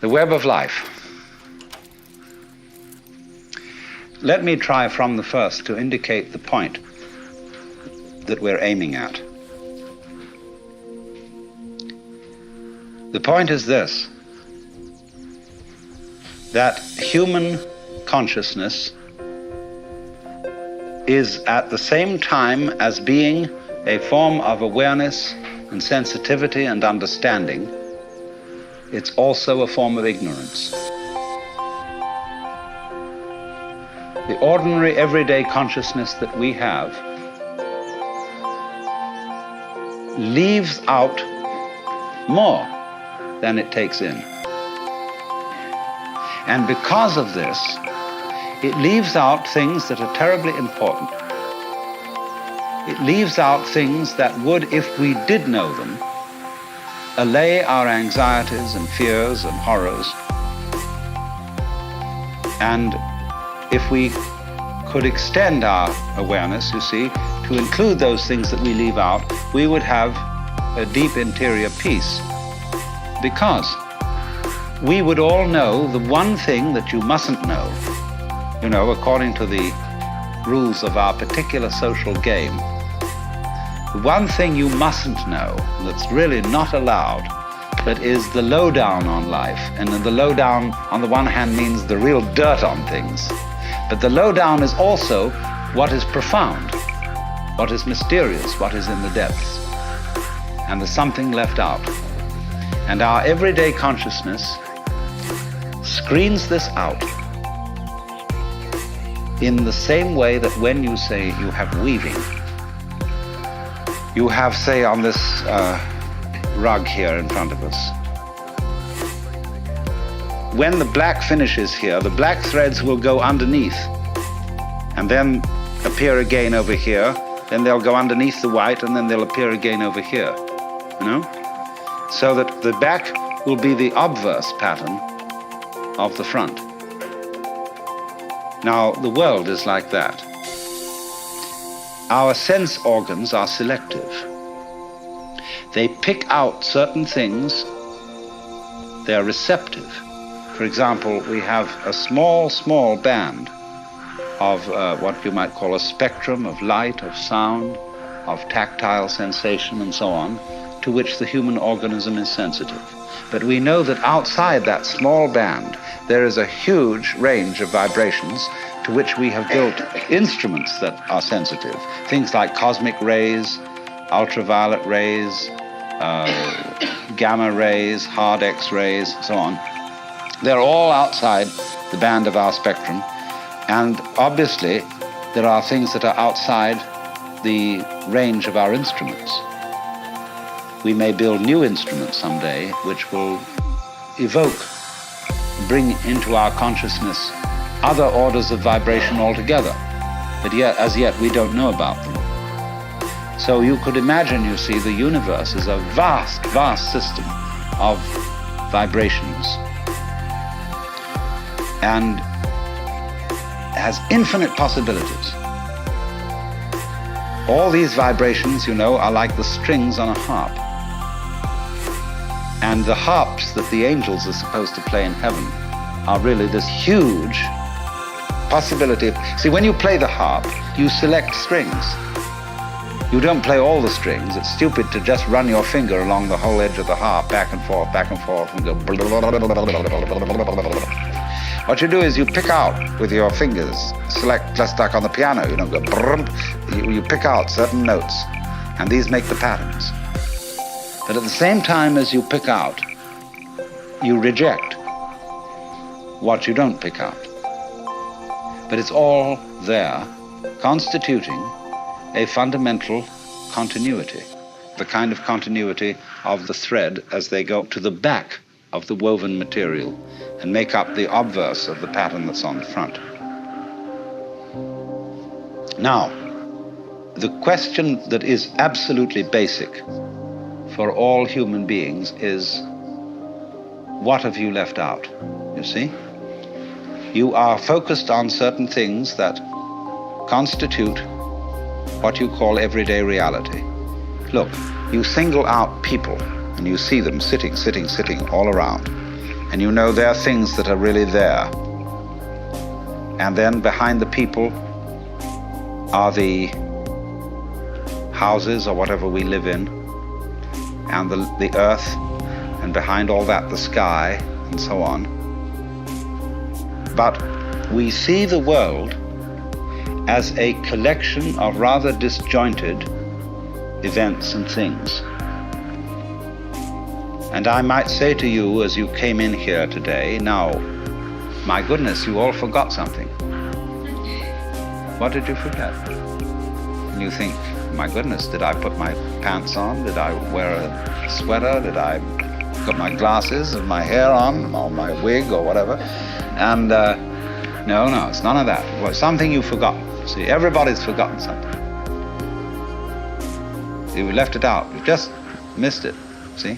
The web of life. Let me try from the first to indicate the point that we're aiming at. The point is this, that human consciousness is at the same time as being a form of awareness and sensitivity and understanding, it's also a form of ignorance. The ordinary, everyday consciousness that we have leaves out more than it takes in. And because of this, it leaves out things that are terribly important. It leaves out things that would, if we did know them, allay our anxieties and fears and horrors. And if we could extend our awareness, you see, to include those things that we leave out, we would have a deep interior peace. Because we would all know the one thing that you mustn't know, you know, according to the rules of our particular social game. The one thing you mustn't know, that's really not allowed, that is the lowdown on life. And the lowdown, on the one hand, means the real dirt on things. But the lowdown is also what is profound, what is mysterious, what is in the depths. And there's something left out. And our everyday consciousness screens this out in the same way that when you say you have weaving, you have, say, on this rug here in front of us, when the black finishes here, the black threads will go underneath and then appear again over here, then they'll go underneath the white and then they'll appear again over here, you know? So that the back will be the obverse pattern of the front. Now, the world is like that. Our sense organs are selective. They pick out certain things. They're receptive. For example, we have a small, small band of what you might call a spectrum of light, of sound, of tactile sensation, and so on, to which the human organism is sensitive. But we know that outside that small band, there is a huge range of vibrations to which we have built instruments that are sensitive. Things like cosmic rays, ultraviolet rays, gamma rays, hard X-rays, so on. They're all outside the band of our spectrum. And obviously, there are things that are outside the range of our instruments. We may build new instruments someday which will evoke, bring into our consciousness other orders of vibration altogether, but yet, as yet, we don't know about them. So you could imagine, you see, the universe is a vast, vast system of vibrations and has infinite possibilities. All these vibrations, you know, are like the strings on a harp. And the harps that the angels are supposed to play in heaven are really this huge possibility. See, when you play the harp, you select strings. You don't play all the strings. It's stupid to just run your finger along the whole edge of the harp, back and forth, and go. What you do is you pick out with your fingers, select, just like on the piano, you don't go brrrm. You pick out certain notes, and these make the patterns. But at the same time as you pick out, you reject what you don't pick out. But it's all there, constituting a fundamental continuity, the kind of continuity of the thread as they go to the back of the woven material and make up the obverse of the pattern that's on the front. Now, the question that is absolutely basic for all human beings is, what have you left out? You see? You are focused on certain things that constitute what you call everyday reality. Look, you single out people and you see them sitting all around. And you know there are things that are really there. And then behind the people are the houses or whatever we live in, and the earth, and behind all that the sky, and so on. But we see the world as a collection of rather disjointed events and things. And I might say to you as you came in here today, now, my goodness, you all forgot something. What did you forget? And you think, my goodness, did I put my pants on? Did I wear a sweater? Did I put my glasses and my hair on, or my wig or whatever? And no, it's none of that. Well, something you forgot. See, everybody's forgotten something. You left it out. You just missed it. See?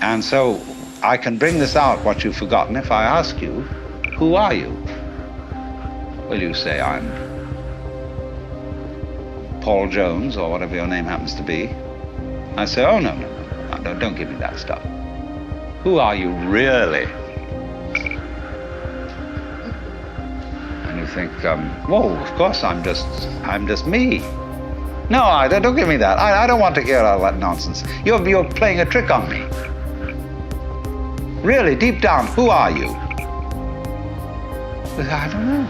And so I can bring this out, what you've forgotten, if I ask you, who are you? Well, you say, I'm Paul Jones, or whatever your name happens to be. I say, oh, no, don't give me that stuff. Who are you really? And you think, whoa, of course, I'm just me. No, don't give me that. I don't want to hear all that nonsense. You're playing a trick on me. Really, deep down, who are you? I don't know.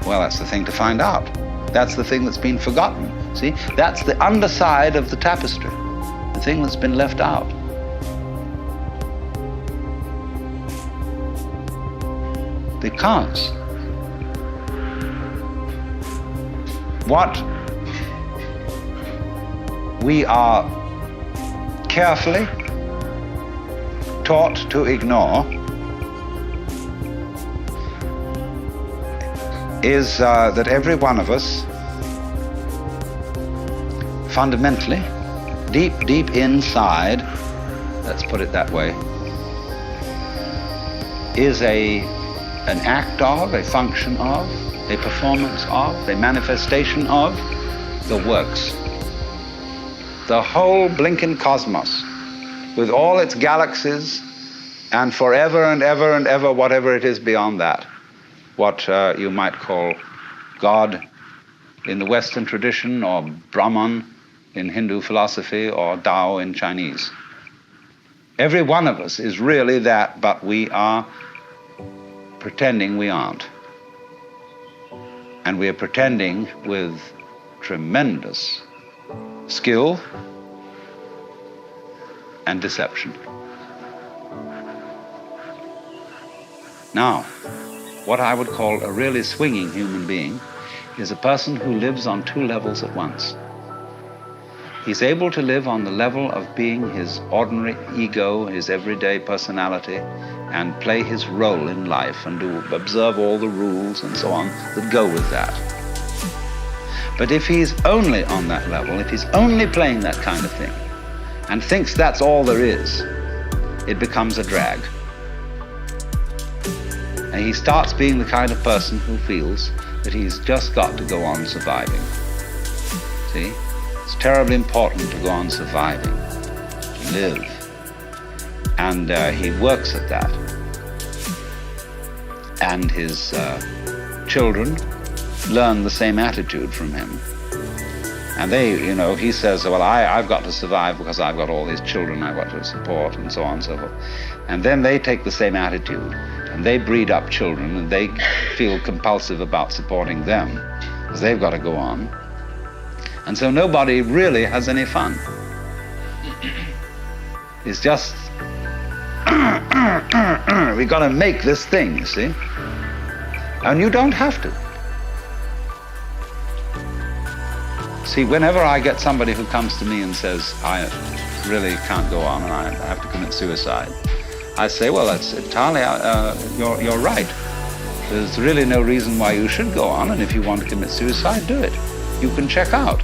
Well, that's the thing to find out. That's the thing that's been forgotten. See, that's the underside of the tapestry, the thing that's been left out. Because what we are carefully taught to ignore is that every one of us fundamentally, deep inside, let's put it that way, is an act of, a function of, a performance of, a manifestation of the works. The whole blinking cosmos, with all its galaxies, and forever and ever and ever, whatever it is beyond that. What you might call God in the Western tradition, or Brahman in Hindu philosophy, or Tao in Chinese. Every one of us is really that, but we are pretending we aren't. And we are pretending with tremendous skill and deception. Now, what I would call a really swinging human being is a person who lives on two levels at once. He's able to live on the level of being his ordinary ego, his everyday personality, and play his role in life and observe all the rules and so on that go with that. But if he's only on that level, if he's only playing that kind of thing, and thinks that's all there is, it becomes a drag. And he starts being the kind of person who feels that he's just got to go on surviving. See? It's terribly important to go on surviving, to live. And he works at that. And his children learn the same attitude from him. And they, he says, well, I've got to survive because I've got all these children I've got to support, and so on and so forth. And then they take the same attitude, and they breed up children, and they feel compulsive about supporting them, because they've got to go on. And so nobody really has any fun. It's just, we've got to make this thing, you see? And you don't have to. See, whenever I get somebody who comes to me and says, I really can't go on and I have to commit suicide, I say, well, that's entirely, you're right. There's really no reason why you should go on, and if you want to commit suicide, do it. You can check out.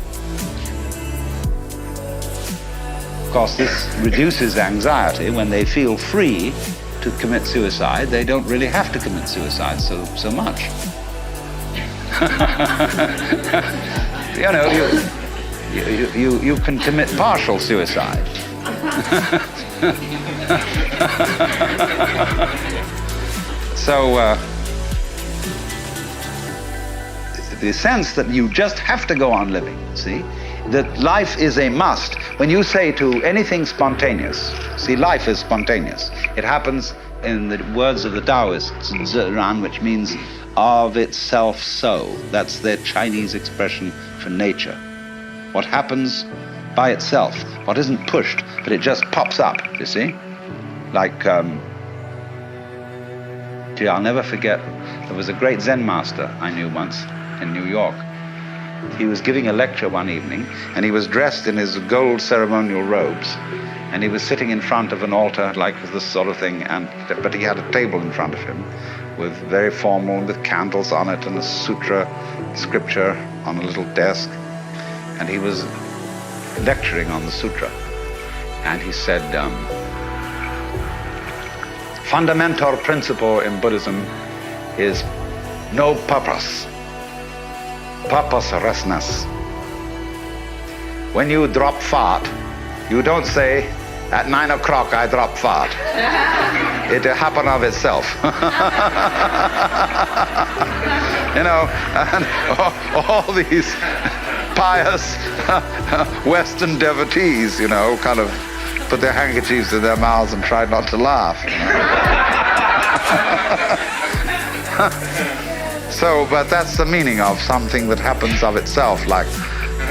Of course, this reduces anxiety. When they feel free to commit suicide, they don't really have to commit suicide so much. You can commit partial suicide. So the sense that you just have to go on living, see, that life is a must. When you say to anything spontaneous, see, life is spontaneous. It happens, in the words of the Taoists, Zheran, which means of itself so. That's their Chinese expression for nature. What happens by itself, what isn't pushed, but it just pops up, you see? Like, I'll never forget, there was a great Zen master I knew once in New York. He was giving a lecture one evening, and he was dressed in his gold ceremonial robes, and he was sitting in front of an altar like this sort of thing, but he had a table in front of him with very formal, with candles on it and a sutra scripture on a little desk, and he was lecturing on the sutra. And he said, fundamental principle in Buddhism is no purpose, purposelessness. When you drop fart, you don't say, at 9 o'clock I drop fart. It happened of itself. You know, and all these pious Western devotees, you know, kind of put their handkerchiefs in their mouths and tried not to laugh. So, but that's the meaning of something that happens of itself, like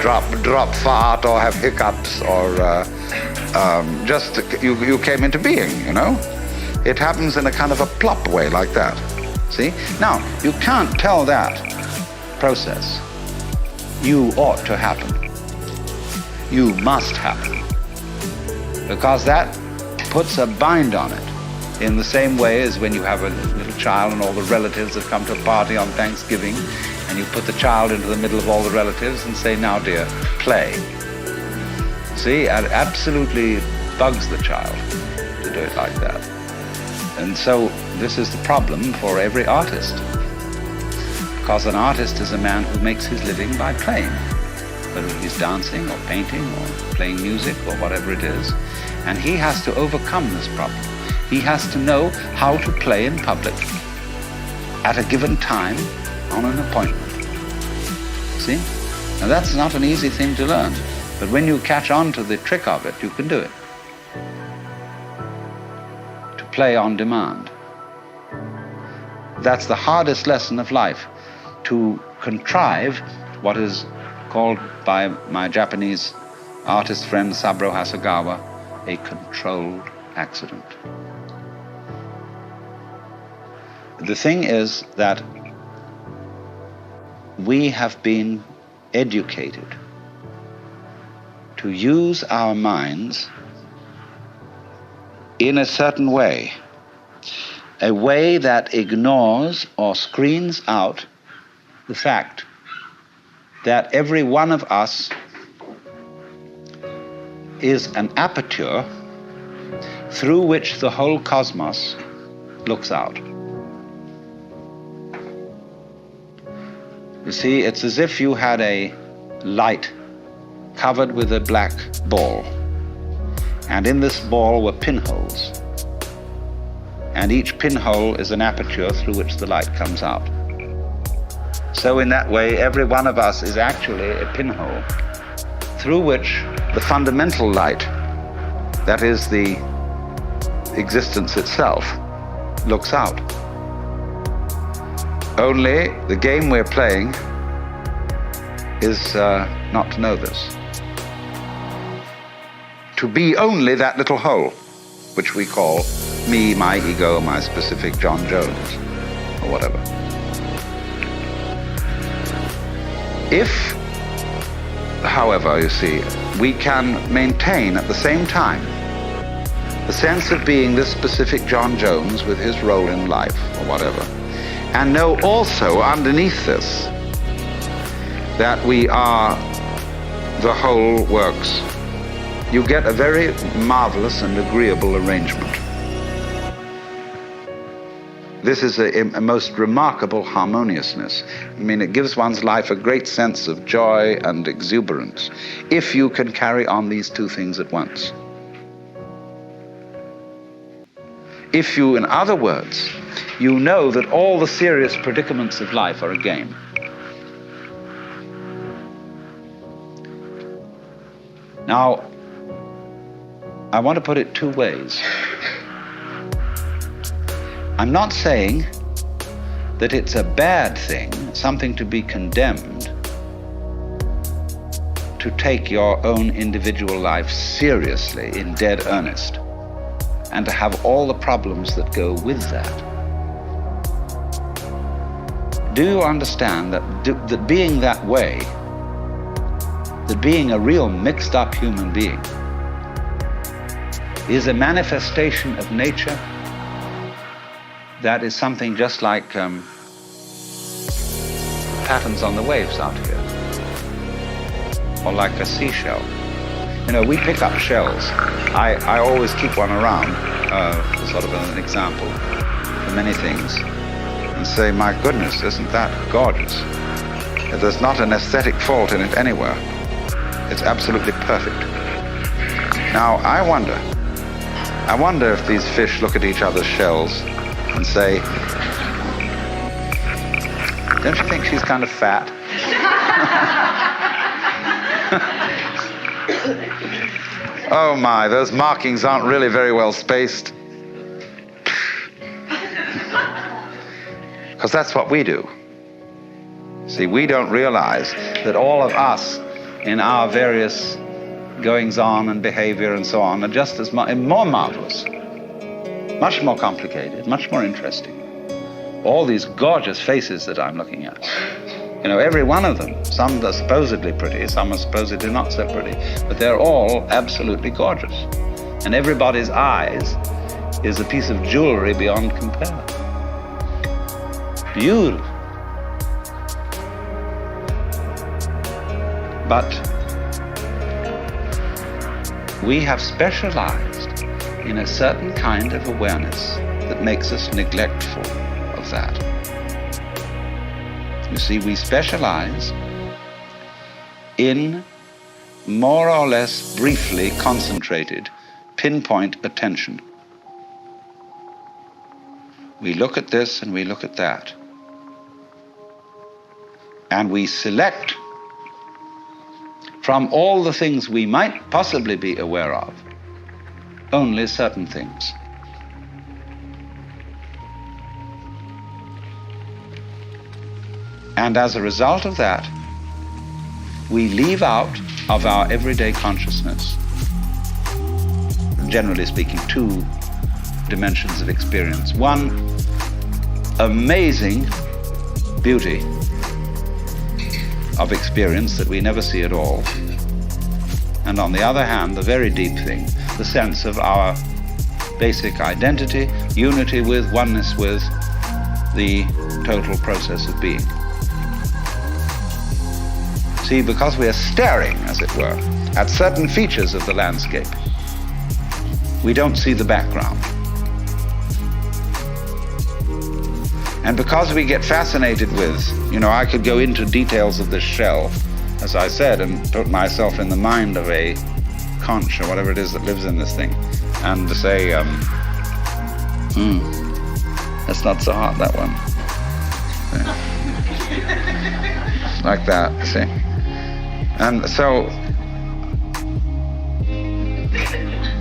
drop fart or have hiccups or just you came into being, you know. It happens in a kind of a plop way like that. See? Now, you can't tell that process, you ought to happen. You must happen. Because that puts a bind on it. In the same way as when you have a little child and all the relatives have come to a party on Thanksgiving, and you put the child into the middle of all the relatives and say, now dear, play. See, it absolutely bugs the child to do it like that. And so this is the problem for every artist. Because an artist is a man who makes his living by playing, whether he's dancing or painting or playing music or whatever it is. And he has to overcome this problem. He has to know how to play in public at a given time on an appointment. See? Now that's not an easy thing to learn, but when you catch on to the trick of it, you can do it. To play on demand. That's the hardest lesson of life, to contrive what is called by my Japanese artist friend Saburo Hasegawa a controlled accident. The thing is that we have been educated to use our minds in a certain way, a way that ignores or screens out the fact that every one of us is an aperture through which the whole cosmos looks out. You see, it's as if you had a light covered with a black ball, and in this ball were pinholes, and each pinhole is an aperture through which the light comes out. So in that way, every one of us is actually a pinhole through which the fundamental light, that is the existence itself, looks out. Only the game we're playing is not to know this. To be only that little hole, which we call me, my ego, my specific John Jones, or whatever. If, however, you see, we can maintain at the same time the sense of being this specific John Jones with his role in life, or whatever, and know also underneath this that we are the whole works, you get a very marvelous and agreeable arrangement. This is a most remarkable harmoniousness. I mean, it gives one's life a great sense of joy and exuberance if you can carry on these two things at once. if you, in other words, you know that all the serious predicaments of life are a game. Now, I want to put it two ways. I'm not saying that it's a bad thing, something to be condemned, to take your own individual life seriously, in dead earnest, and to have all the problems that go with that. Do you understand that being that way, that being a real mixed up human being, is a manifestation of nature that is something just like patterns on the waves out here, or like a seashell. You know, we pick up shells. I always keep one around, sort of an example for many things, and say, my goodness, isn't that gorgeous? There's not an aesthetic fault in it anywhere. It's absolutely perfect. Now, I wonder if these fish look at each other's shells and say, don't you think she's kind of fat? Oh my, those markings aren't really very well spaced. Because that's what we do. See, we don't realize that all of us in our various goings-on and behavior and so on are just as more marvelous, much more complicated, much more interesting. All these gorgeous faces that I'm looking at. You know, every one of them, some are supposedly pretty, some are supposedly not so pretty, but they're all absolutely gorgeous. And everybody's eyes is a piece of jewelry beyond compare. Beautiful. But we have specialized in a certain kind of awareness that makes us neglectful of that. You see, we specialize in more or less briefly concentrated, pinpoint attention. We look at this and we look at that. And we select from all the things we might possibly be aware of, only certain things. And as a result of that, we leave out of our everyday consciousness, generally speaking, two dimensions of experience. One, amazing beauty of experience that we never see at all. And on the other hand, the very deep thing, the sense of our basic identity, unity with, oneness with the total process of being. See, because we are staring, as it were, at certain features of the landscape, we don't see the background. And because we get fascinated with, you know, I could go into details of this shell, as I said, and put myself in the mind of a conch or whatever it is that lives in this thing, and to say, that's not so hot, that one. Yeah. Like that, see? And so,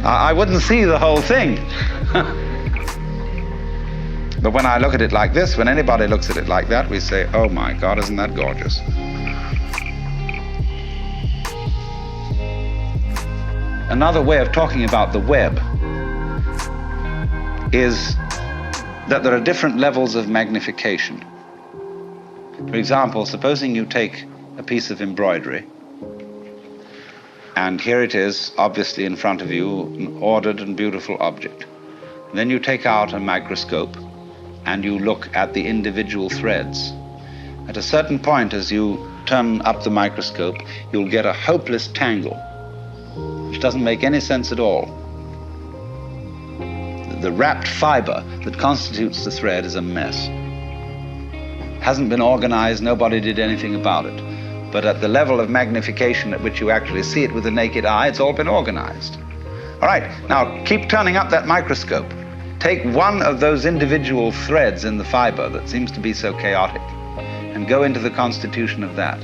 I wouldn't see the whole thing. But when I look at it like this, when anybody looks at it like that, we say, oh my God, isn't that gorgeous? Another way of talking about the web is that there are different levels of magnification. For example, supposing you take a piece of embroidery, and here it is, obviously in front of you, an ordered and beautiful object. Then you take out a microscope and you look at the individual threads. At a certain point, as you turn up the microscope, you'll get a hopeless tangle, which doesn't make any sense at all. The wrapped fiber that constitutes the thread is a mess. Hasn't been organized, nobody did anything about it. But at the level of magnification at which you actually see it with the naked eye, it's all been organized. All right, now keep turning up that microscope, Take one of those individual threads in the fiber that seems to be so chaotic and go into the constitution of that.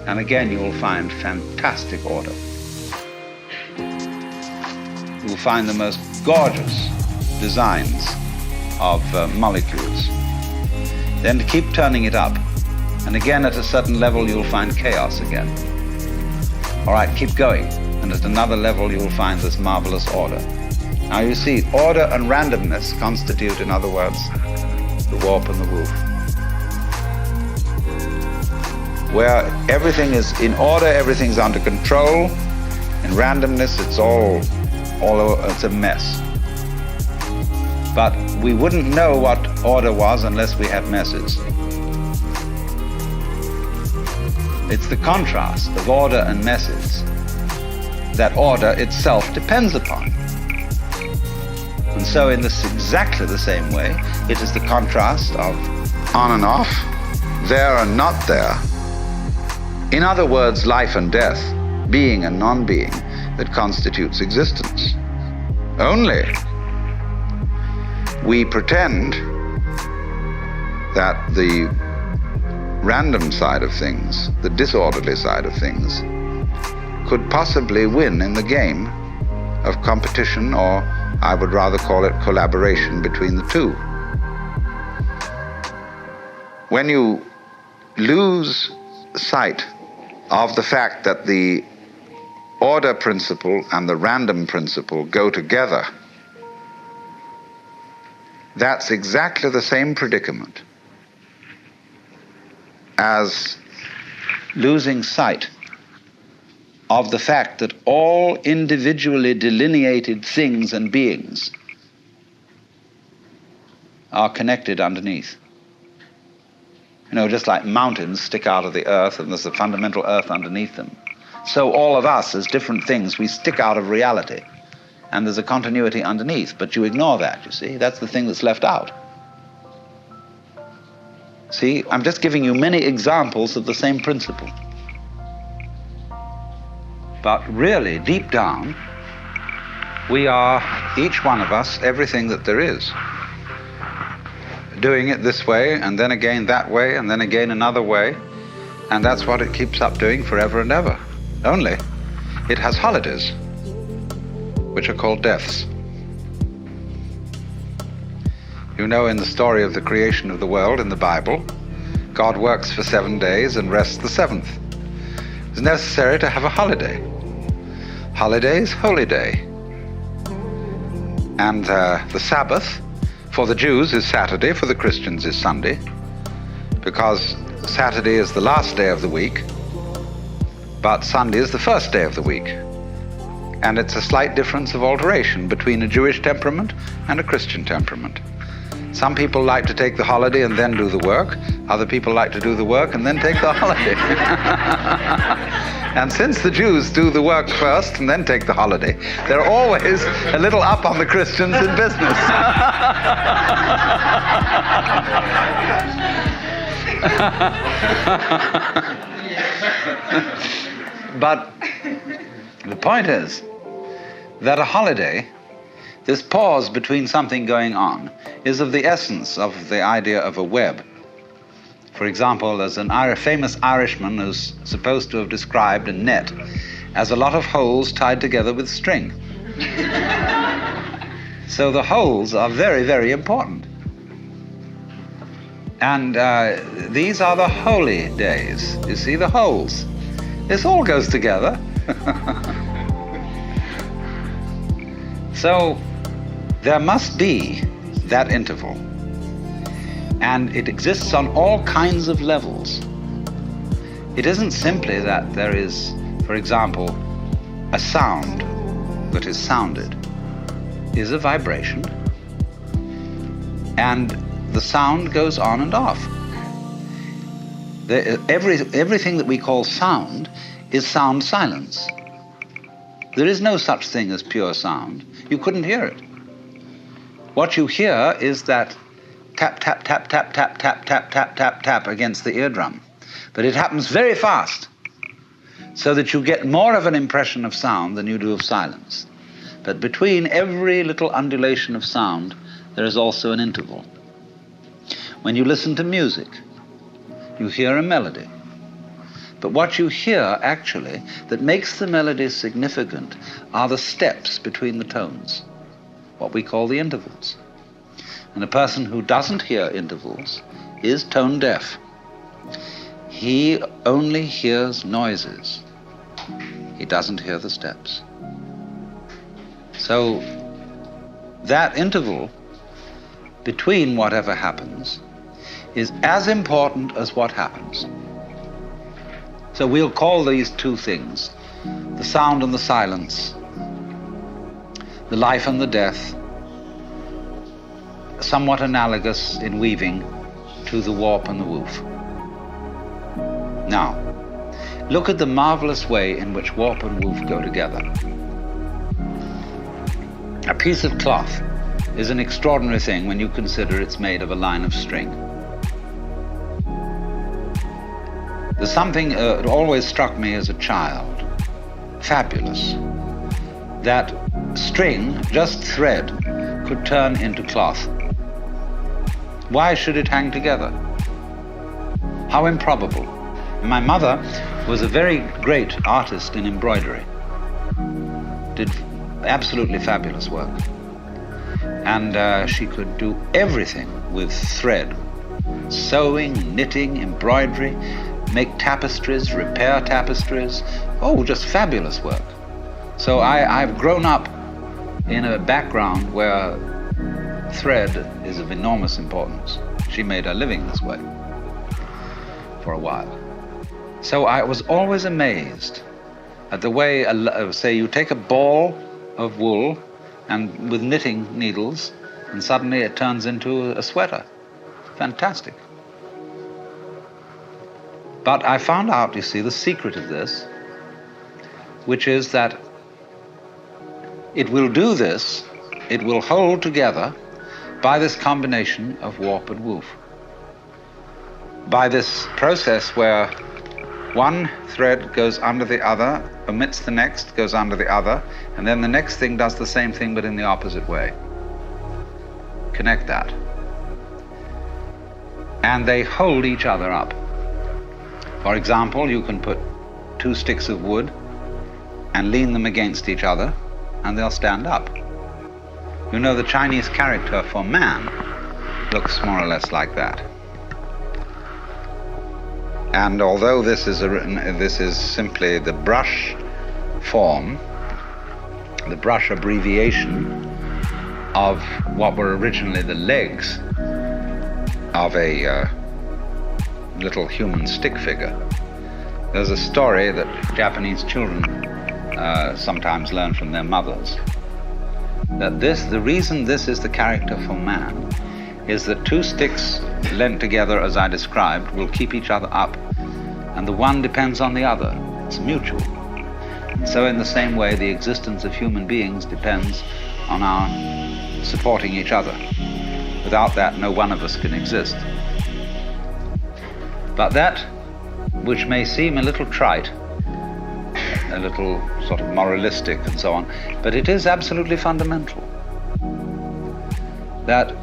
And again, you will find fantastic order. You will find the most gorgeous designs of molecules. Then to keep turning it up, and again at a certain level you'll find chaos again. All right, keep going, and at another level you'll find this marvelous order. Now you see, order and randomness constitute, in other words, the warp and the woof. Where everything is in order, everything's under control. In randomness, it's it's a mess. But we wouldn't know what order was unless we had messes. It's the contrast of order and messes that order itself depends upon. And so in this exactly the same way, it is the contrast of on and off, there and not there. In other words, life and death, being and non-being, that constitutes existence. Only we pretend that the random side of things, the disorderly side of things, could possibly win in the game of competition, or I would rather call it collaboration between the two. When you lose sight of the fact that the order principle and the random principle go together, that's exactly the same predicament as losing sight of the fact that all individually delineated things and beings are connected underneath. You know, just like mountains stick out of the earth and there's a fundamental earth underneath them, so all of us as different things, we stick out of reality and there's a continuity underneath, but you ignore that, you see. That's the thing that's left out. See, I'm just giving you many examples of the same principle. But really, deep down, we are, each one of us, everything that there is. Doing it this way, and then again that way, and then again another way. And that's what it keeps up doing forever and ever. Only, it has holidays, which are called deaths. You know, in the story of the creation of the world in the Bible, God works for 7 days and rests the seventh. It's necessary to have a holiday. Holiday is holy day. And the Sabbath for the Jews is Saturday, for the Christians is Sunday, because Saturday is the last day of the week, but Sunday is the first day of the week. And it's a slight difference of alteration between a Jewish temperament and a Christian temperament. Some people like to take the holiday and then do the work. Other people like to do the work and then take the holiday. And since the Jews do the work first and then take the holiday, they're always a little up on the Christians in business. But the point is that a holiday, this pause between something going on, is of the essence of the idea of a web. For example, there's an famous Irishman who's supposed to have described a net as a lot of holes tied together with string. So the holes are very, very important. And these are the holy days. You see, the holes. This all goes together. So there must be that interval. And it exists on all kinds of levels. It isn't simply that there is, for example, a sound that is sounded is a vibration, and the sound goes on and off. Everything that we call sound is sound silence. There is no such thing as pure sound. You couldn't hear it. What you hear is that tap, tap, tap, tap, tap, tap, tap, tap, tap, tap against the eardrum. But it happens very fast, so that you get more of an impression of sound than you do of silence. But between every little undulation of sound, there is also an interval. When you listen to music, you hear a melody. But what you hear, actually, that makes the melody significant are the steps between the tones, what we call the intervals. And a person who doesn't hear intervals is tone deaf. He only hears noises. He doesn't hear the steps. So that interval between whatever happens is as important as what happens. So we'll call these two things, the sound and the silence, the life and the death, somewhat analogous in weaving to the warp and the woof. Now, look at the marvelous way in which warp and woof go together. A piece of cloth is an extraordinary thing when you consider it's made of a line of string. There's something that always struck me as a child, fabulous, that string, just thread, could turn into cloth. Why should it hang together? How improbable. My mother was a very great artist in embroidery, did absolutely fabulous work. And she could do everything with thread, sewing, knitting, embroidery, make tapestries, repair tapestries. Oh, just fabulous work. So I've grown up in a background where thread is of enormous importance. She made her living this way for a while. So I was always amazed at the way, say you take a ball of wool and with knitting needles, and suddenly it turns into a sweater. Fantastic. But I found out, you see, the secret of this, which is that it will do this, it will hold together by this combination of warp and woof. By this process where one thread goes under the other, omits the next, goes under the other, and then the next thing does the same thing but in the opposite way. Connect that. And they hold each other up. For example, you can put two sticks of wood and lean them against each other, and they'll stand up. You know, the Chinese character for man looks more or less like that. And although this is simply the brush form, the brush abbreviation of what were originally the legs of a little human stick figure. There's a story that Japanese children sometimes learn from their mothers, that the reason this is the character for man is that two sticks lent together as I described will keep each other up, and the one depends on the other. It's mutual. And so in the same way, the existence of human beings depends on our supporting each other. Without that, no one of us can exist. But that, which may seem a little trite, a little sort of moralistic and so on, but it is absolutely fundamental. That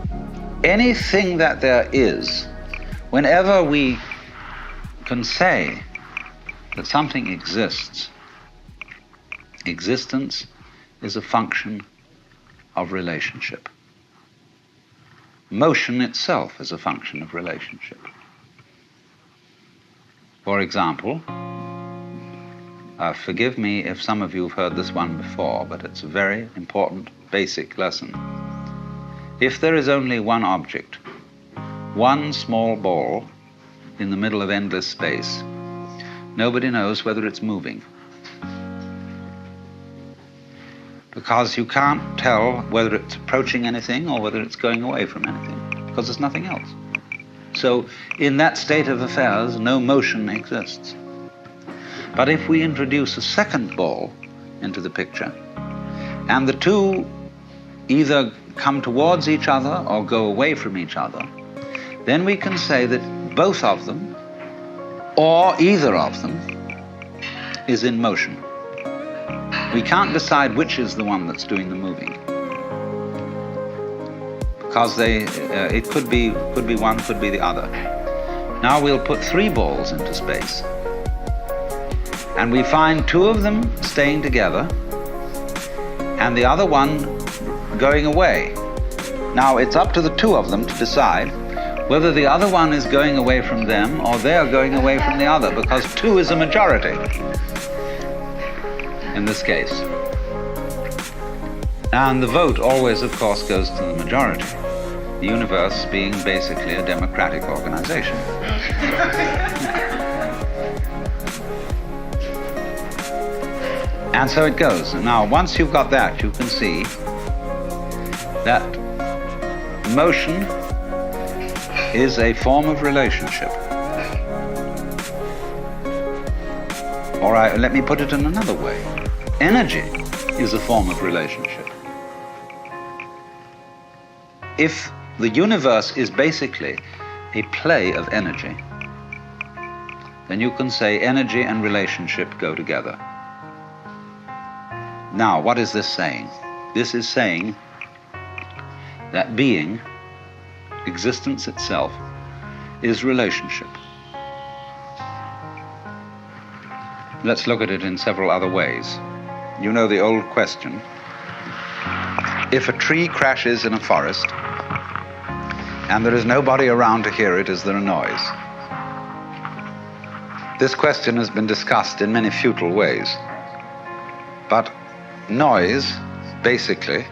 anything that there is, whenever we can say that something exists, existence is a function of relationship. Motion itself is a function of relationship. For example, forgive me if some of you have heard this one before, but it's a very important basic lesson. If there is only one object, one small ball in the middle of endless space, nobody knows whether it's moving. Because you can't tell whether it's approaching anything or whether it's going away from anything, because there's nothing else. So in that state of affairs, no motion exists. But if we introduce a second ball into the picture, and the two either come towards each other or go away from each other, then we can say that both of them, or either of them, is in motion. We can't decide which is the one that's doing the moving, because it could be one, could be the other. Now we'll put 3 balls into space, and we find 2 of them staying together and the other one going away. Now it's up to the 2 of them to decide whether the other one is going away from them or they're going away from the other, because 2 is a majority in this case. And the vote always, of course, goes to the majority, the universe being basically a democratic organization. And so it goes. Now, once you've got that, you can see that motion is a form of relationship. All right, let me put it in another way. Energy is a form of relationship. If the universe is basically a play of energy, then you can say energy and relationship go together. Now, what is this saying? This is saying that being, existence itself, is relationship. Let's look at it in several other ways. You know the old question: if a tree crashes in a forest and there is nobody around to hear it, is there a noise? This question has been discussed in many futile ways. But noise, basically,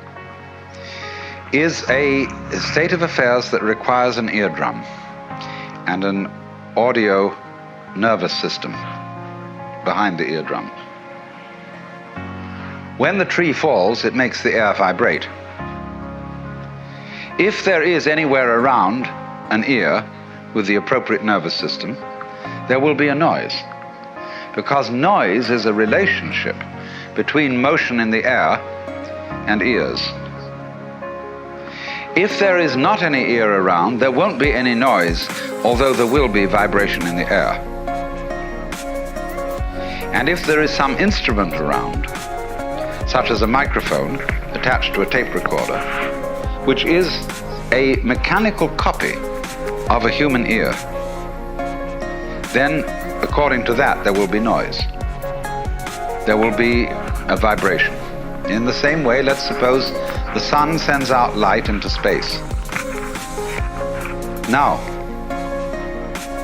is a state of affairs that requires an eardrum and an audio nervous system behind the eardrum. When the tree falls, it makes the air vibrate. If there is anywhere around an ear with the appropriate nervous system, there will be a noise, because noise is a relationship between motion in the air and ears. If there is not any ear around, there won't be any noise, although there will be vibration in the air. And if there is some instrument around, such as a microphone attached to a tape recorder, which is a mechanical copy of a human ear, then, according to that, there will be noise. There will be a vibration. In the same way, let's suppose the sun sends out light into space. Now,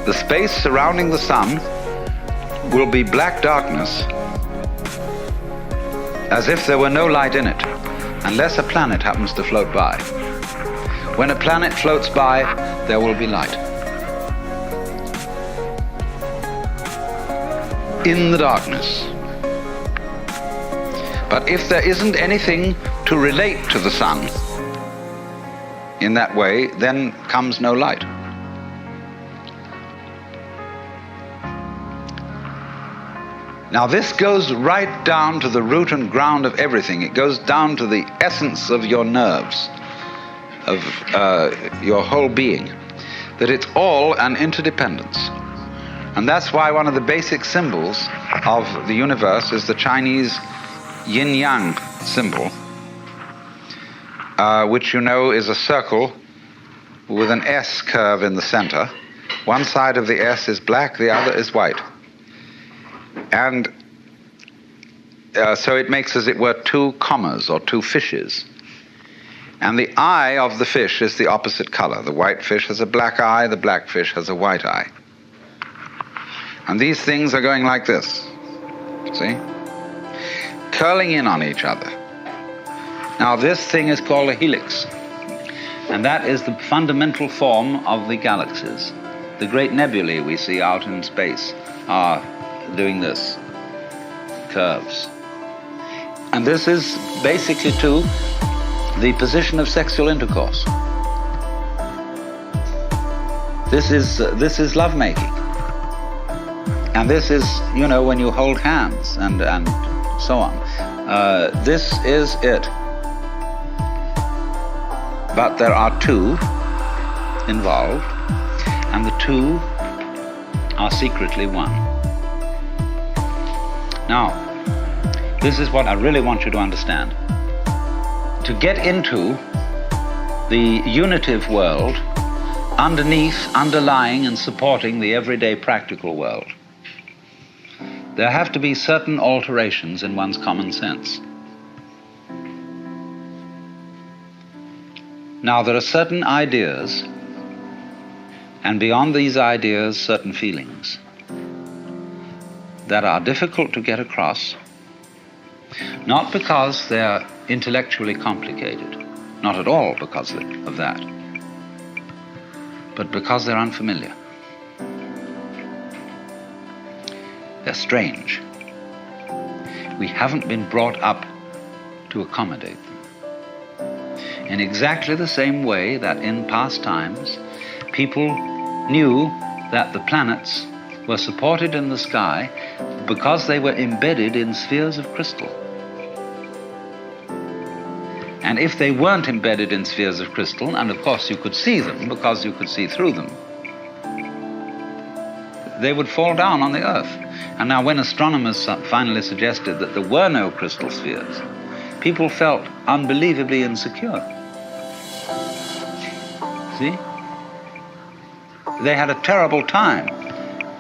the space surrounding the sun will be black darkness, as if there were no light in it, unless a planet happens to float by. When a planet floats by, there will be light. In the darkness. But if there isn't anything to relate to the sun in that way, then comes no light. Now this goes right down to the root and ground of everything. It goes down to the essence of your nerves, of your whole being, that it's all an interdependence. And that's why one of the basic symbols of the universe is the Chinese yin-yang symbol, which you know is a circle with an S curve in the center. One side of the S is black, the other is white. And so it makes, as it were, 2 commas or 2 fishes. And the eye of the fish is the opposite color. The white fish has a black eye, the black fish has a white eye. And these things are going like this, see? Curling in on each other. Now this thing is called a helix, and that is the fundamental form of the galaxies. The great nebulae we see out in space are doing this, curves. And this is basically too the position of sexual intercourse. This is lovemaking. And this is, you know, when you hold hands and so on. This is it. But there are 2 involved, and the 2 are secretly one. Now, This is what I really want you to understand. To get into the unitive world, underneath, underlying, and supporting the everyday practical world, there have to be certain alterations in one's common sense. Now, there are certain ideas, and beyond these ideas, certain feelings that are difficult to get across, not because they're intellectually complicated, not at all because of that, but because they're unfamiliar. They're strange. We haven't been brought up to accommodate them. In exactly the same way that in past times, people knew that the planets were supported in the sky because they were embedded in spheres of crystal. And if they weren't embedded in spheres of crystal, and of course you could see them because you could see through them, they would fall down on the Earth. And now when astronomers finally suggested that there were no crystal spheres, people felt unbelievably insecure. See? They had a terrible time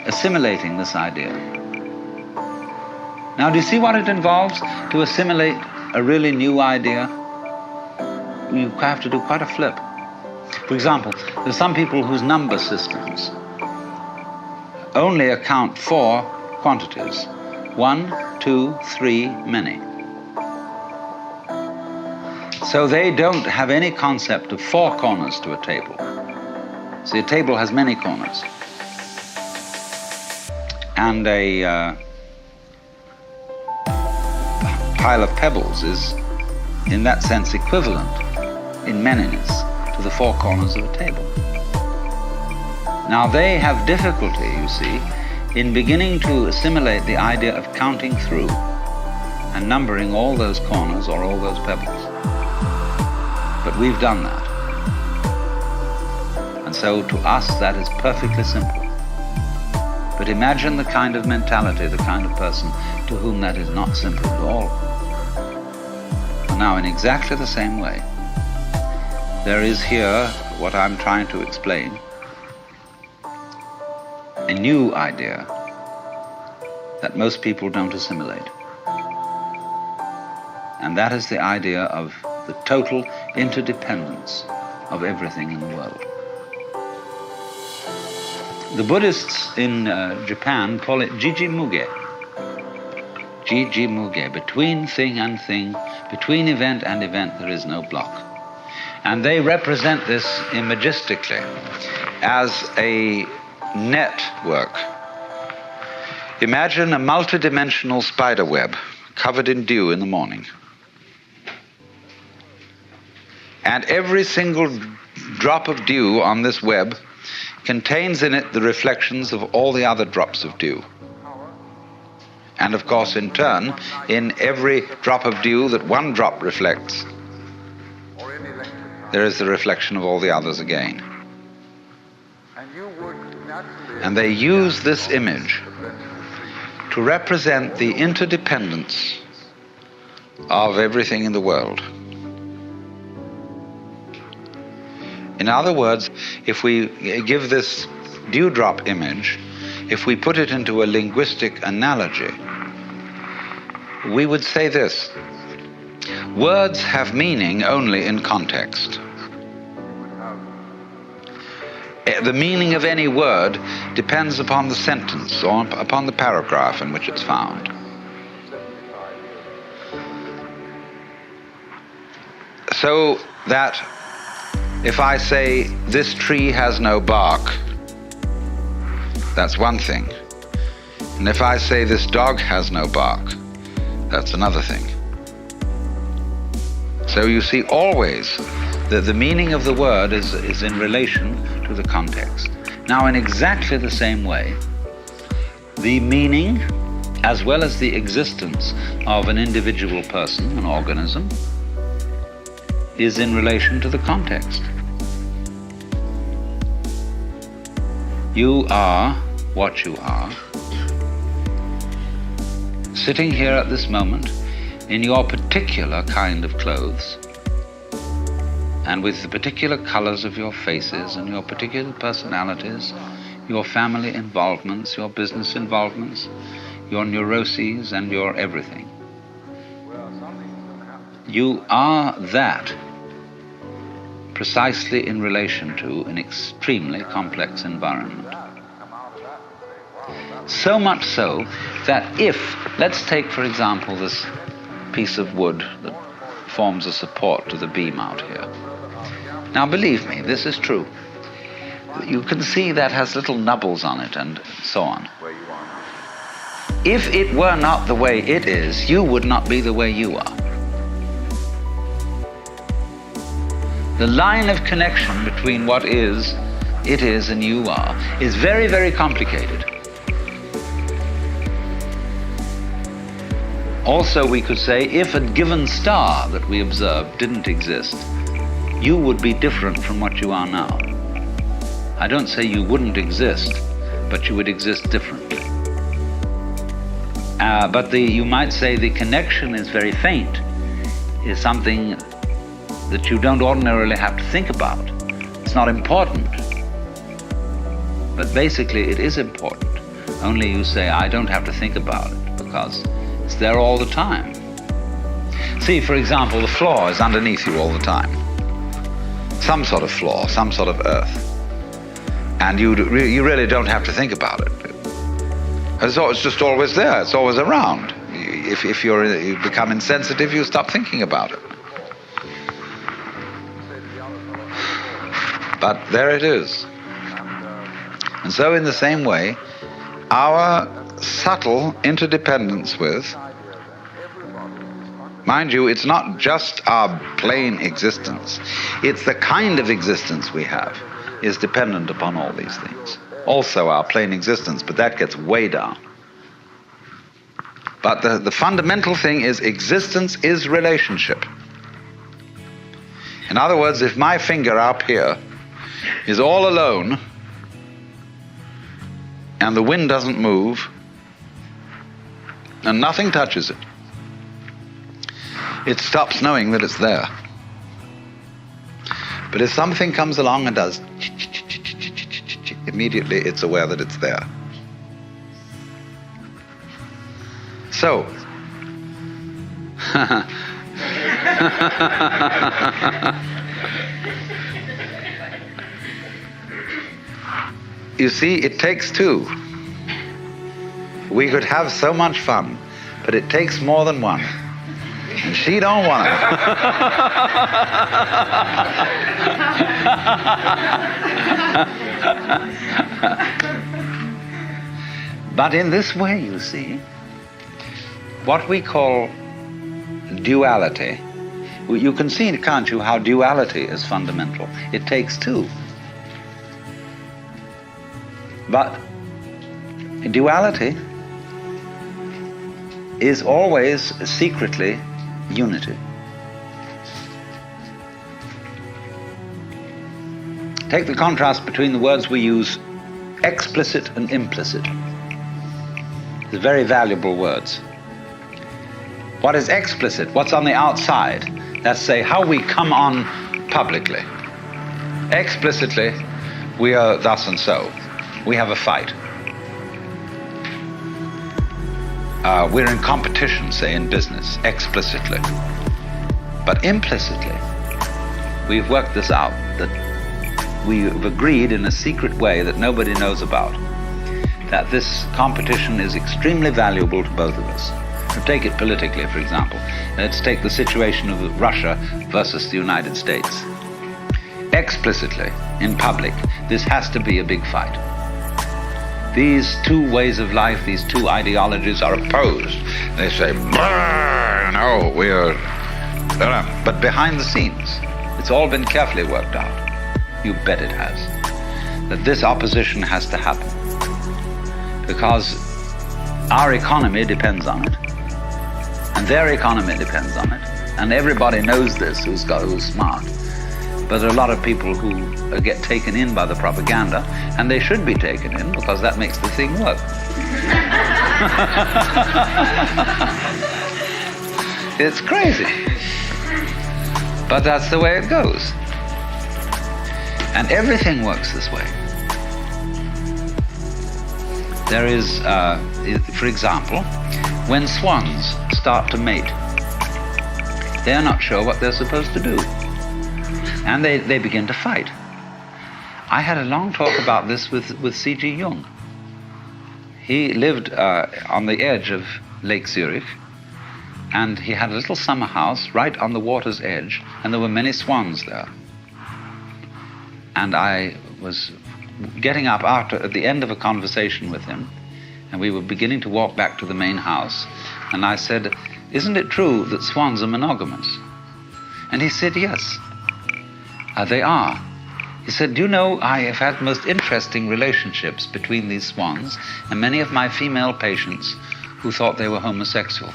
assimilating this idea. Now, do you see what it involves to assimilate a really new idea? You have to do quite a flip. For example, there's some people whose number systems only account for quantities: 1, 2, 3, many. So they don't have any concept of 4 corners to a table. See, a table has many corners. And a pile of pebbles is, in that sense, equivalent in manyness to the 4 corners of a table. Now they have difficulty, you see, in beginning to assimilate the idea of counting through and numbering all those corners or all those pebbles. But we've done that. And so to us that is perfectly simple. But imagine the kind of mentality, the kind of person to whom that is not simple at all. And now in exactly the same way, there is here what I'm trying to explain, a new idea that most people don't assimilate. And that is the idea of the total interdependence of everything in the world. The Buddhists in Japan call it Jiji-muge. Jiji-muge, between thing and thing, between event and event there is no block. And they represent this imagistically as a network. Imagine a multidimensional spider web covered in dew in the morning. And every single drop of dew on this web contains in it the reflections of all the other drops of dew. And of course, in turn, in every drop of dew that one drop reflects, there is the reflection of all the others again. And they use this image to represent the interdependence of everything in the world. In other words, if we give this dewdrop image, if we put it into a linguistic analogy, we would say this: words have meaning only in context. The meaning of any word depends upon the sentence or upon the paragraph in which it's found. So that if I say, this tree has no bark, that's one thing. And if I say, this dog has no bark, that's another thing. So you see always that the meaning of the word is in relation to the context. Now, in exactly the same way, the meaning as well as the existence of an individual person, an organism, is in relation to the context. You are what you are. Sitting here at this moment in your particular kind of clothes, and with the particular colors of your faces and your particular personalities, your family involvements, your business involvements, your neuroses and your everything. You are that precisely in relation to an extremely complex environment. So much so that if, let's take for example this piece of wood that forms a support to the beam out here. Now believe me, this is true. You can see that has little nubbles on it and so on. If it were not the way it is, you would not be the way you are. The line of connection between what is, it is, and you are is very, very complicated. Also, we could say, if a given star that we observed didn't exist, you would be different from what you are now. I don't say you wouldn't exist, but you would exist differently. But you might say the connection is very faint, is something that you don't ordinarily have to think about. It's not important. But basically it is important. Only you say, I don't have to think about it because it's there all the time. See, for example, the floor is underneath you all the time. Some sort of floor, some sort of earth. And you really don't have to think about it. It's just always there, it's always around. If you become insensitive, you stop thinking about it. But there it is. And so in the same way, our subtle interdependence with, mind you, it's not just our plain existence, it's the kind of existence we have is dependent upon all these things. Also our plain existence, but that gets way down. But the fundamental thing is existence is relationship. In other words, if my finger up here is all alone and the wind doesn't move and nothing touches it, it stops knowing that it's there. But if something comes along and does, immediately it's aware that it's there. So, you see, it takes two. We could have so much fun, but it takes more than one. And she don't want it. But in this way, you see, what we call duality, you can see, can't you, how duality is fundamental. It takes two. But duality is always secretly unity. Take the contrast between the words we use, explicit and implicit. They're very valuable words. What is explicit? What's on the outside? That's, say, how we come on publicly. Explicitly, we are thus and so. We have a fight. We're in competition, say, in business, explicitly. But implicitly, we've worked this out, that we've agreed in a secret way that nobody knows about, that this competition is extremely valuable to both of us. Take it politically, for example. Let's take the situation of Russia versus the United States. Explicitly, in public, this has to be a big fight. These two ways of life, these two ideologies are opposed. They say, no, we are... But behind the scenes, it's all been carefully worked out. You bet it has. That this opposition has to happen. Because our economy depends on it. And their economy depends on it. And everybody knows this who's smart. But there are a lot of people who get taken in by the propaganda, and they should be taken in because that makes the thing work. It's crazy. But that's the way it goes. And everything works this way. There is, for example, when swans start to mate, they're not sure what they're supposed to do. And they begin to fight. I had a long talk about this with C.G. Jung. He lived on the edge of Lake Zurich, and he had a little summer house right on the water's edge, and there were many swans there. And I was getting up at the end of a conversation with him, and we were beginning to walk back to the main house, and I said, "Isn't it true that swans are monogamous?" And he said, "Yes, they are." He said, "Do you know, I have had most interesting relationships between these swans and many of my female patients who thought they were homosexual."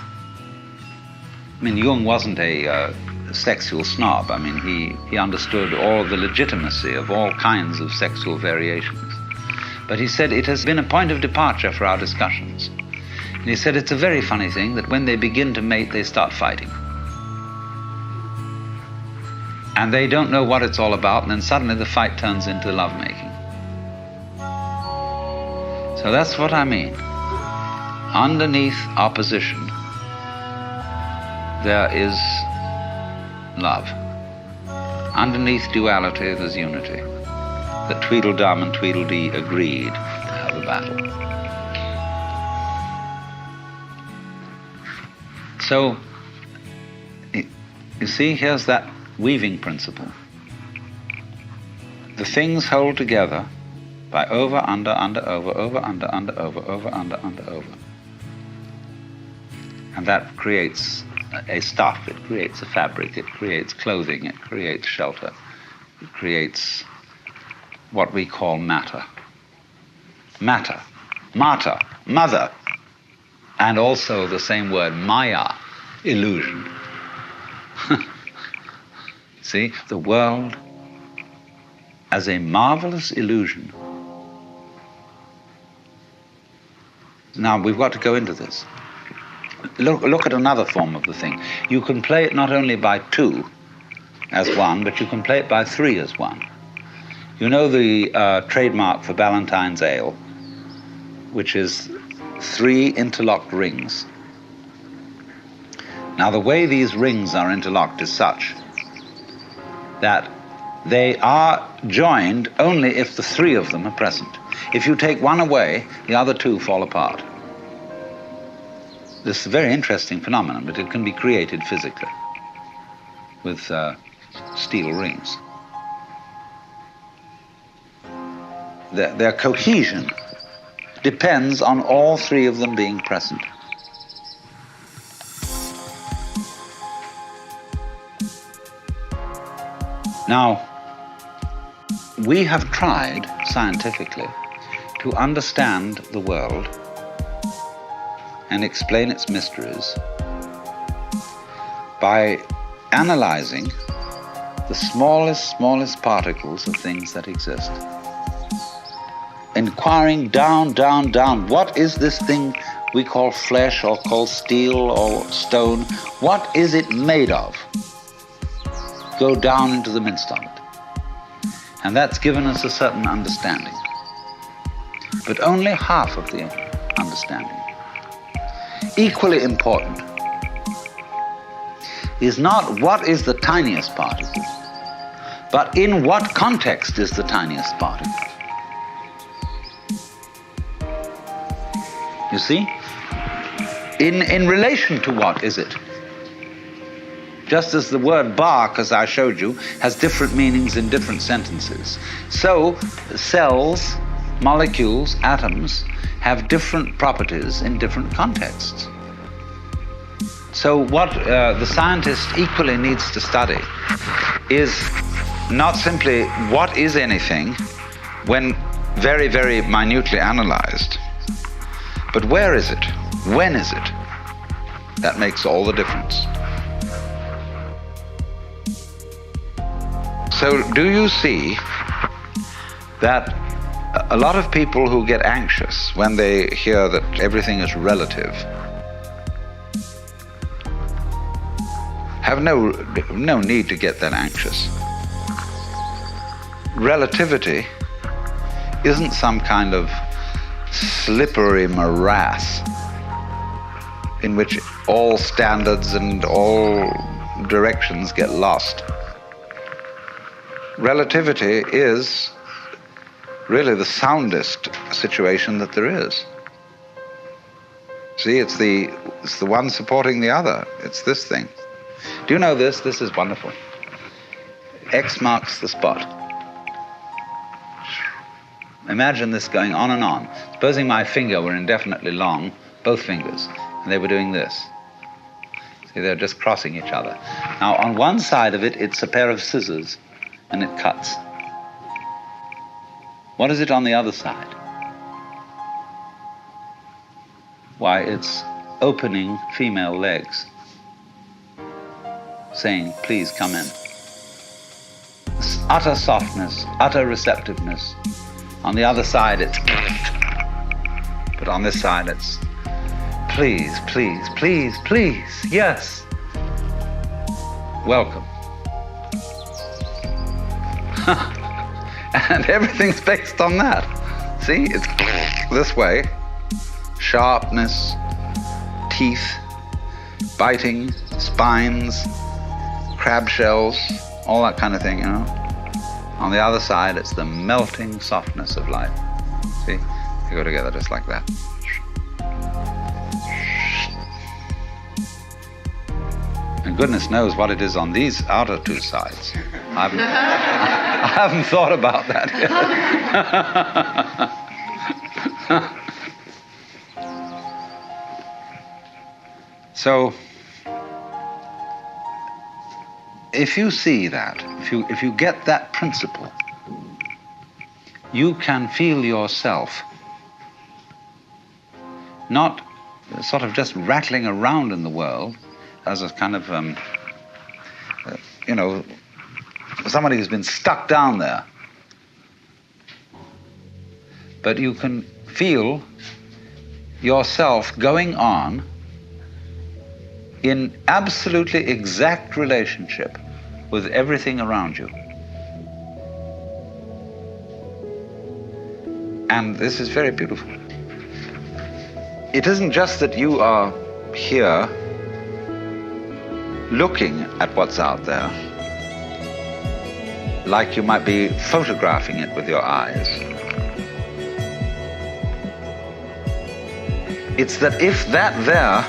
I mean, Jung wasn't a sexual snob. I mean, he understood all the legitimacy of all kinds of sexual variations. But he said it has been a point of departure for our discussions. And he said it's a very funny thing that when they begin to mate, they start fighting. And they don't know what it's all about, and then suddenly the fight turns into lovemaking. So that's what I mean. Underneath opposition, there is love. Underneath duality, there's unity. That Tweedledum and Tweedledee agreed to have a battle. So, you see, here's that weaving principle. The things hold together by over, under, over, under, over, under, over. And that creates a stuff, it creates a fabric, it creates clothing, it creates shelter, it creates what we call matter. Matter, mater, mother, and also the same word, maya, illusion. See, the world as a marvelous illusion. Now, we've got to go into this. Look at another form of the thing. You can play it not only by two as one, but you can play it by three as one. You know the trademark for Ballantine's Ale, which is 3 interlocked rings. Now, the way these rings are interlocked is such that they are joined only if the 3 of them are present. If you take one away, the other 2 fall apart. This is a very interesting phenomenon, but it can be created physically with steel rings. Their cohesion depends on all 3 of them being present. Now, we have tried scientifically to understand the world and explain its mysteries by analyzing the smallest particles of things that exist. Inquiring down, what is this thing we call flesh or call steel or stone? What is it made of? Go down into the midst of it. And that's given us a certain understanding. But only half of the understanding. Equally important is not what is the tiniest particle, but in what context is the tiniest particle. You see? In relation to what is it? Just as the word bark, as I showed you, has different meanings in different sentences, so cells, molecules, atoms have different properties in different contexts. So what the scientist equally needs to study is not simply what is anything when very, very minutely analyzed, but where is it? When is it? That makes all the difference. So do you see that a lot of people who get anxious when they hear that everything is relative have no need to get that anxious. Relativity isn't some kind of slippery morass in which all standards and all directions get lost. Relativity is really the soundest situation that there is. See, it's the one supporting the other. It's this thing. Do you know this? This is wonderful. X marks the spot. Imagine this going on and on. Supposing my finger were indefinitely long, both fingers, and they were doing this. See, they're just crossing each other. Now, on one side of it, it's a pair of scissors, and it cuts. What is it on the other side? Why, it's opening female legs, saying, please come in. This utter softness, utter receptiveness. On the other side, it's but on this side, it's please, please, please, please, yes. Welcome. And everything's based on that. See, it's this way. Sharpness, teeth, biting, spines, crab shells, all that kind of thing, you know. On the other side, it's the melting softness of life. See, they go together just like that. And goodness knows what it is on these outer two sides. I haven't thought about that yet. So, if you see that, if you get that principle, you can feel yourself not sort of just rattling around in the world as a kind of, somebody who's been stuck down there. But you can feel yourself going on in absolutely exact relationship with everything around you. And this is very beautiful. It isn't just that you are here looking at what's out there, like you might be photographing it with your eyes. It's that if that there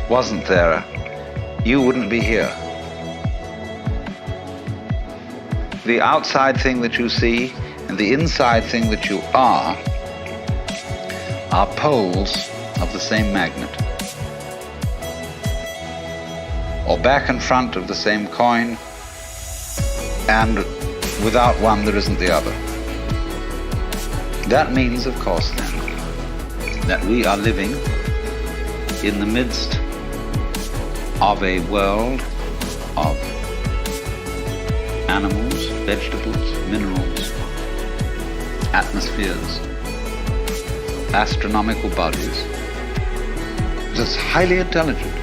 wasn't there, you wouldn't be here. The outside thing that you see and the inside thing that you are poles of the same magnet, or back and front of the same coin, and without one there isn't the other. That means, of course, then, that we are living in the midst of a world of animals, vegetables, minerals, atmospheres, astronomical bodies. It's highly intelligent.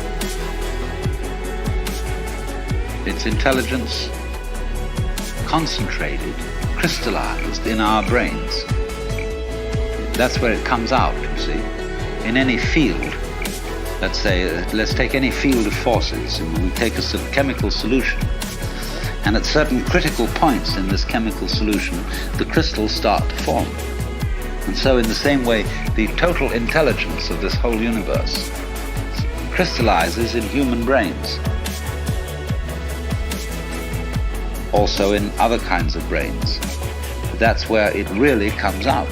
Its intelligence concentrated, crystallized in our brains. That's where it comes out, you see. In any field, let's take any field of forces, and we take a chemical solution. And at certain critical points in this chemical solution, the crystals start to form. And so in the same way, the total intelligence of this whole universe crystallizes in human brains. Also in other kinds of brains. That's where it really comes out.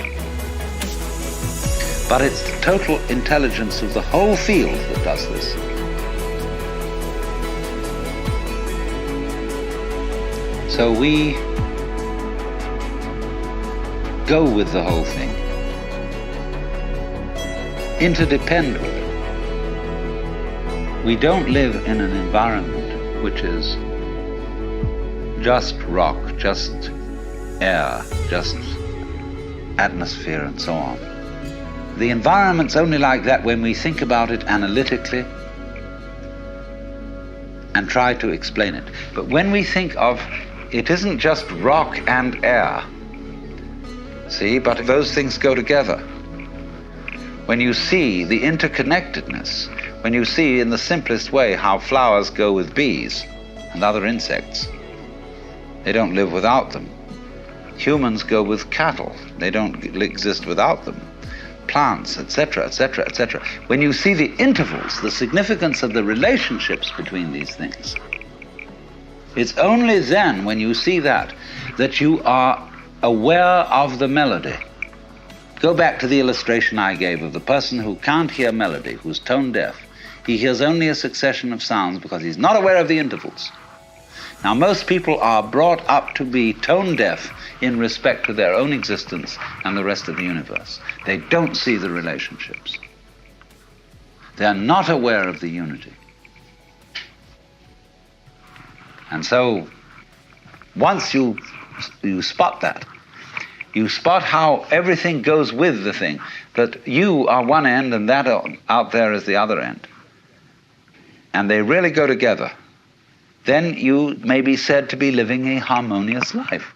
But it's the total intelligence of the whole field that does this. So we go with the whole thing, interdepend with it. We don't live in an environment which is just rock, just air, just atmosphere and so on. The environment's only like that when we think about it analytically and try to explain it. But when we think of, it isn't just rock and air, see, but those things go together. When you see the interconnectedness, when you see in the simplest way how flowers go with bees and other insects, they don't live without them. Humans go with cattle, they don't exist without them. Plants, etc., etc., etc. When you see the intervals, the significance of the relationships between these things, it's only then, when you see that, that you are aware of the melody. Go back to the illustration I gave of the person who can't hear melody, who's tone deaf. He hears only a succession of sounds because he's not aware of the intervals. Now, most people are brought up to be tone deaf in respect to their own existence and the rest of the universe. They don't see the relationships. They're not aware of the unity. And so, once you spot that, you spot how everything goes with the thing, that you are one end and that out there is the other end, and they really go together, then you may be said to be living a harmonious life.